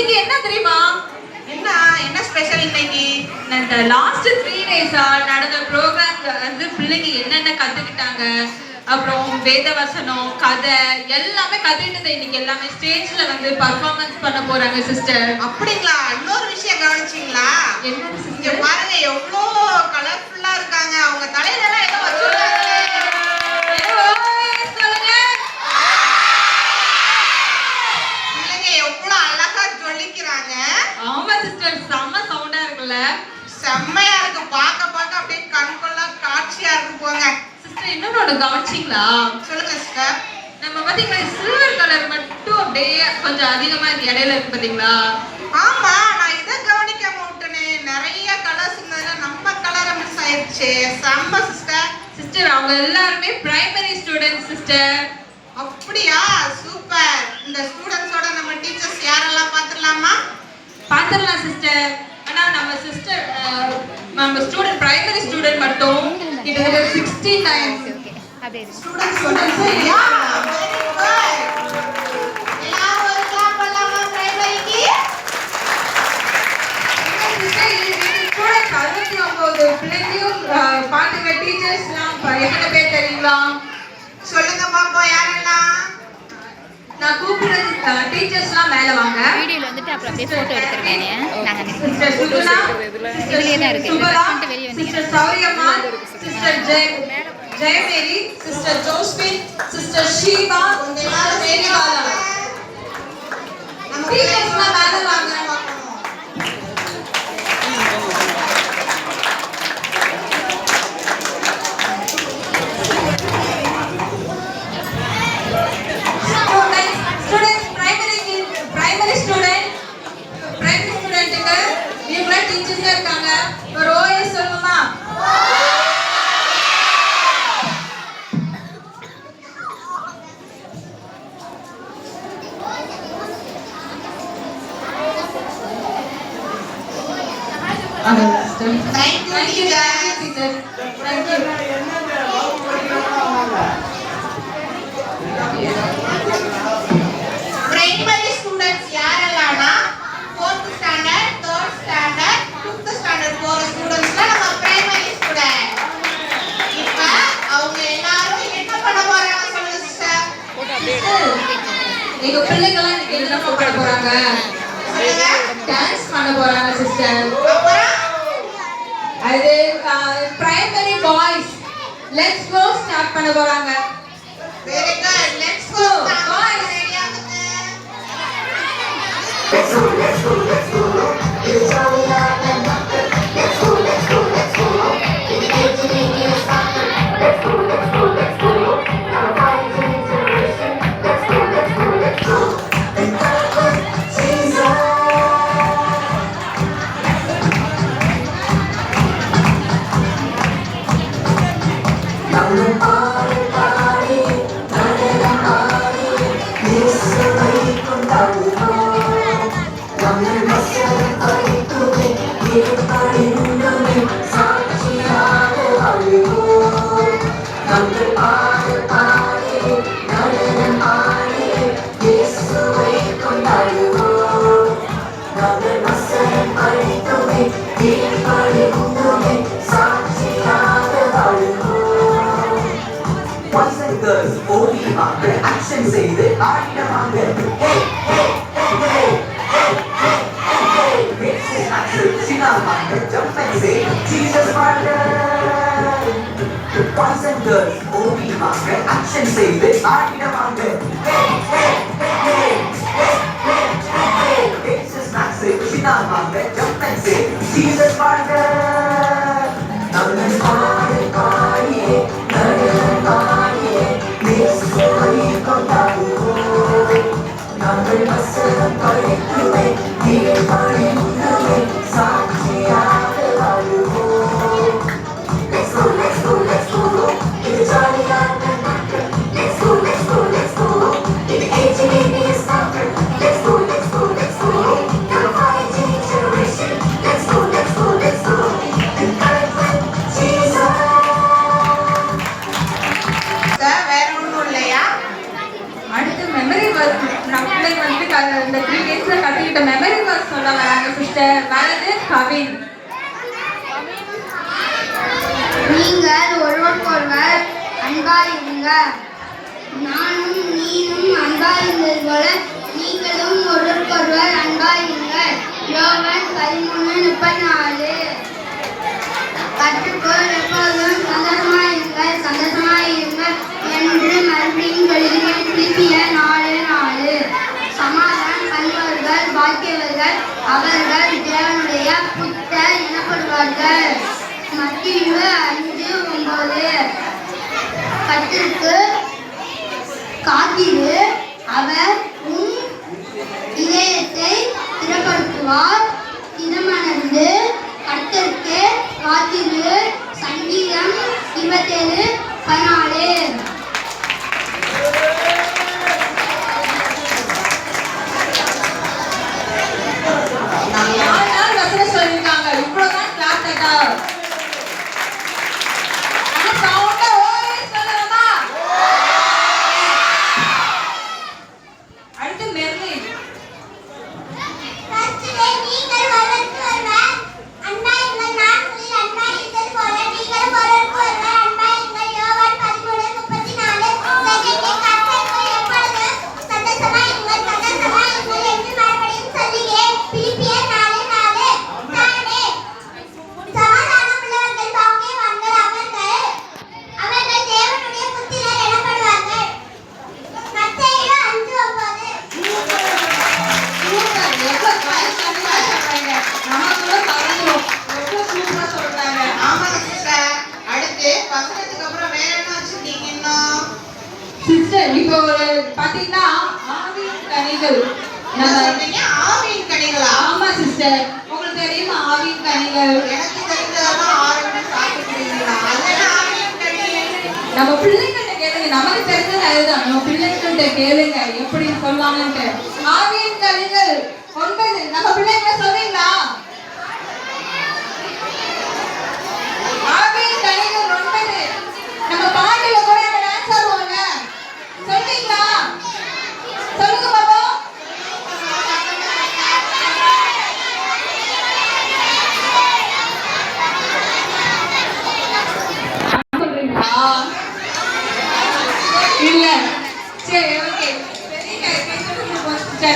இன்னைக்கு என்ன தெரியுமா? என்ன என்ன ஸ்பெஷல் இன்னைக்கு? இந்த லாஸ்ட் 3 டேஸா நடந்த ப்ரோக்ராம்ல வந்து பிள்ளைங்க என்னென்ன கத்துக்கிட்டாங்க, அப்புறம் வேத வசனம், கதை எல்லாமே கத்துக்கிட்டது. இன்னைக்கு எல்லாமே ஸ்டேஜ்ல வந்து பர்ஃபார்மன்ஸ் பண்ண போறாங்க சிஸ்டர். அப்படிங்களா? இன்னொரு விஷயம் கவனிச்சிங்களா? என்ன இங்க சிஸ்டர்? பாருங்க எவ்வளோ கலர்ஃபுல்லா இருக்காங்க. அவங்க தலையில எல்லாம் ஏதோ வச்சிருக்காங்க. சொல்லுங்க. பிள்ளைங்க எவ்வளோ அழகா ஜொலிக்கிறாங்க. ஆமா சிஸ்டர், செம்ம சவுண்டா இருக்குல்ல? செம்மையா இருக்கு. பார்க்க பார்க்க அப்படியே கண்கொள்ளா காட்சியா இருக்கு போங்க. சிஸ்டர் இன்னொன்னு ஒண்ணு கவனிச்சிங்களா? சொல்லுங்க சிஸ்டர். நம்ம பாத்தீங்களா சில்வர் கலர் மட்டும் அப்படியே கொஞ்சம் அதிகமா இருக்கு, இடையில இருக்கு பாத்தீங்களா? ஆமா, நான் இதை கவனிக்காம விட்டனே. நிறைய கலர்ஸ் இருந்ததுல நம்ம கலரை மிஸ் ஆயிடுச்சு. செம்ம சிஸ்டர். சிஸ்டர் அவங்க எல்லாருமே பிரைமரி ஸ்டூடெண்ட்ஸ் சிஸ்டர். அப்படியா? சூப்பர். இந்த ஸ்டூடெண்ட்ஸோட நம்ம டீச்சர்ஸ் யாரெல்லாம் பார்த்துடலாமா? பாத்துடலாம் சிஸ்டர். ஆனா நம்ம சிஸ்டர் நம்ம ஸ்டூடெண்ட் பிரைமரி ஸ்டூடெண்ட் மட்டும் கிட்டத்தட்ட 69 ஸ்டூடெண்ட்ஸ் யா வெரி குட். எல்லாரும் ஒரு கிளாப் பண்ணலாமா பிரைமரிக்கு? ஸ்டூடெண்ட்ஸ் 69 பிள்ளைங்களும் பாத்துங்க. டீச்சர்ஸ்லாம் எத்தனை பேர் தெரியுங்களா? சொல்லுங்க பாப்போம் யாரெல்லாம். நான் கூப்பிடுறது டீச்சர்ஸ்லாம் மேல வாங்க. வீடியோல வந்துட்டு அப்புறம் அப்படியே போட்டோ எடுத்துருவேனே. நாங்க சிஸ்டர் சுகுணா, இதுலயே தான் இருக்கு. சுபலா, வந்து வெளிய வந்தீங்க. Sister Sowriyamma, sister Jayamary, sister Josephine, sister Sheeba, எல்லாரும் மேரிவாலா. நம்ம டீச்சர்ஸ்லாம் மேல வாங்க. பிரைமரி ஸ்டூடெண்ட்டுக்கு இவங்கள டீச்சர்ஸா இருக்காங்க. ஒரு ஓஎஸ் சொல்லுமா? Thank you, teacher. Thank you. Primary students யாரெல்லாம்னா 4th standard, 3rd standard, 5th standard போற ஸ்டூடெண்ட்ஸ்லாம் நம்ம பிரைமரி ஸ்டூடெண்ட். இப்ப அவங்க எல்லாரும் என்ன பண்ண போறாங்க சொல்லுங்க சிஸ்டர். எங்க பிள்ளைங்கலாம் இன்னைக்கு என்ன பண்ண போறாங்க? டான்ஸ் பண்ண போறாங்க சிஸ்டர். அப்புறம் அது primary boys let's go start பண்ண போறாங்க. Very good. Let's go boys. Ready ஆகுங்க. Let's go, let's go, let's go. It's all we have and nothing. Let's go, let's go, let's go. It's engineering something. Let's go, let's go, let's go. Our fighting generation. Let's go, let's go, let's go. And that's Jesus. நம்ம பாடி பாடி நடனம் ஆடி இயேசுவை கொண்டாடுவோம். நம்ம வசனம் படித்துமே இருப்படிந்துமே சாட்சியாக வாழ்வோம். நம்ம பாடி பாடி நடனம் ஆடி இயேசுவை கொண்டாடுவோம். நம்ம வசனம் படித்துமே இருப்படிந்துமே சாட்சியாக வாழ்வோம். Boys and girls, ஓடி வாங்க, ஆக்ஷன் செய்து ஆடிட வாங்க. Hey, hey, hey, hey, hey, hey, hey, hey. Mix it, action, சின்னால் வாங்க, jump and say, Jesus வாங்க. Boys and girls, ஓடி வாங்க, ஆக்ஷன் செய்து ஆடிட வாங்க. Hey, hey, hey, hey, hey, hey, hey, hey. Mix it, action, சின்னால் வாங்க, jump and say, Jesus வாங்க. நம்ம பாடி பாடியே நடனம் ஆடியே இயேசுவை கொண்டாடுவோம். நம்ம வசனம் படித்துமே கீழ்ப்படிந்துமே சாட்சியாக வாழ்வோம். Let's go, let's go, let's go. இது ஜாலியான நாட்கள். Let's go, let's go, let's go. இது engineering நாட்கள். Let's go, let's go, let's go. Our fighting generation. Let's go, let's go, let's go. நீங்கள் ஒருவருக்கொருவர் அன்பாயிருங்க. நானும் நீனும் அன்பாயிருந்தது போல நீங்களும் ஒருவருக்கொருவர் அன்பாயிருங்கள். யோவான் 13:34. கற்றுக்கோள் எப்போதும் சந்தோஷமாயிருங்கள் என்று மறுபடியும் சொல்கிறேன். பிலிப்பியர் 4:4. சமாதானம் பண்ணுபவர்கள் பாக்கியவர்கள், அவர்கள் தேவனுடைய புத்தர் எனப்படுவார்கள். மத்தேயு 5:9. கர்த்தருக்கு காத்திரு, அவர் உன் இதயத்தை திடப்படுத்துவார். திடமனது கர்த்தருக்கு காத்திரு. சங்கீதம் 27:14. சொல்லிருக்காங்க. இவ்வளவுதான் கிளாஸ் கேட்டா சவுண்டா ஓய் சொல்லலாமா? அடுத்து மெர்லின். சிஸ்டர் இப்போ பாத்தீங்கன்னா ஆவியின் கனிகள். ஆவியின் கனிகளா? ஆமா சிஸ்டர், உங்களுக்கு தெரியுமா ஆவியின் கனிகள்? எனக்கு தெரிஞ்சதெல்லாம் ஆரம்பி சாப்பிடுறீங்களா? அதெல்லாம் ஆவியின் கனிகள். நம்ம பிள்ளைங்கள்ட்ட கேளுங்க, நமக்கு தெரிஞ்சது அதுதான். நம்ம பிள்ளைங்கள்ட்ட கேளுங்க எப்படி சொல்லாங்கன்ட்டு. ஆவியின் கனிகள் 9 நம்ம பிள்ளைங்க சொல்றீங்களா? ஆவியின் கனிகள் 9 நம்ம பாட்டில கூட டான்ஸ் ஆடுவோம்ல, சொல்றீங்களா? சொல்லுங்க பாப்பா. சொல்றீங்களா? இல்ல சரி, ஓகே.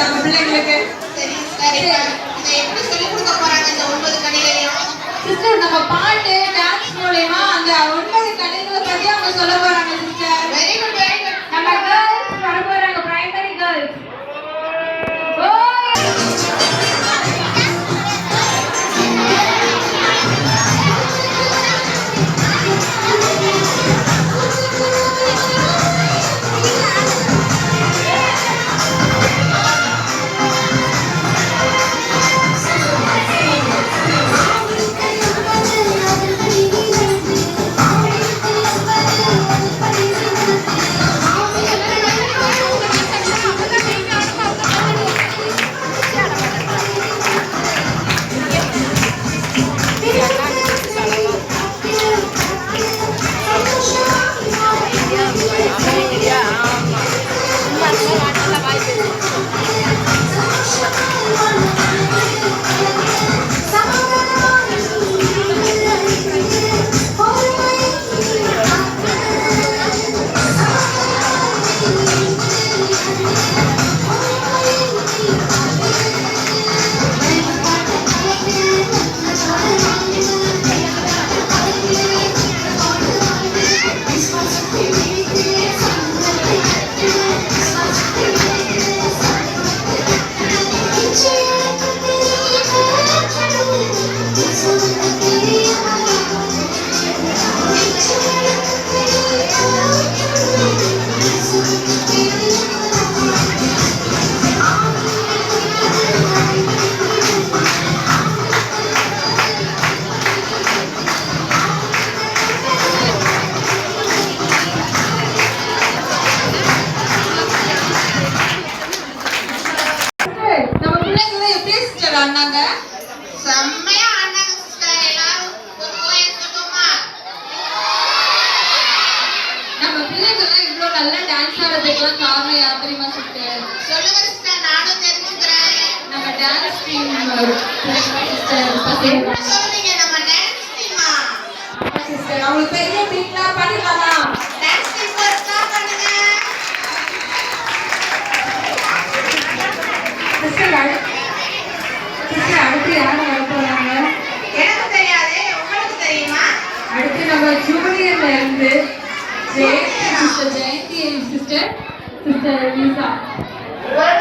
நம்ம பிள்ளைங்களுக்கு சரி சரி, இதை எப்படி சொல்லிக் கொடுக்க போறாங்க இந்த 9 கனிகளையும்? சிஸ்டர் நம்ம பாட்டு டான்ஸ் மூலமா அந்த 9 கனிகளை பத்தி அவங்க சொல்ல போறாங்க sister. Very good very good. நம்ம கேர்ள்ஸ் வர போறாங்க, பிரைமரி கேர்ள்ஸ். ஆடினாங்க? செம்மையா ஆடினாங்க சிஸ்டர். எல்லாரும் ஒரு ஓயை சொல்லுமா? நம்ம பிள்ளைங்கெல்லாம் இவ்வளோ நல்லா டான்ஸ் ஆடுறதுக்கெல்லாம் காரணம் யார் தெரியுமா சிஸ்டர்? சொல்லுங்க சிஸ்டர், நானும் தெரிஞ்சுக்கிறேன். நம்ம டான்ஸ் டீம் சிஸ்டர். என்ன சொல்றீங்க? நம்ம டான்ஸ் டீமா? சிஸ்டர் அவங்களுக்கு பெரிய பீட்லா பண்ணிடலாமா? டான்ஸ் டீச்சர்ஸ்லாம் பண்ணுங்க. சிஸ்டர் அடுத்து யார் வர போறாங்க? எனக்கு தெரியாதே, உங்களுக்கு தெரியுமா? அடுத்து நம்ம ஜூனியர்ல இருந்து ஜெயந்தி சிஸ்டர் லீசா. ஒரு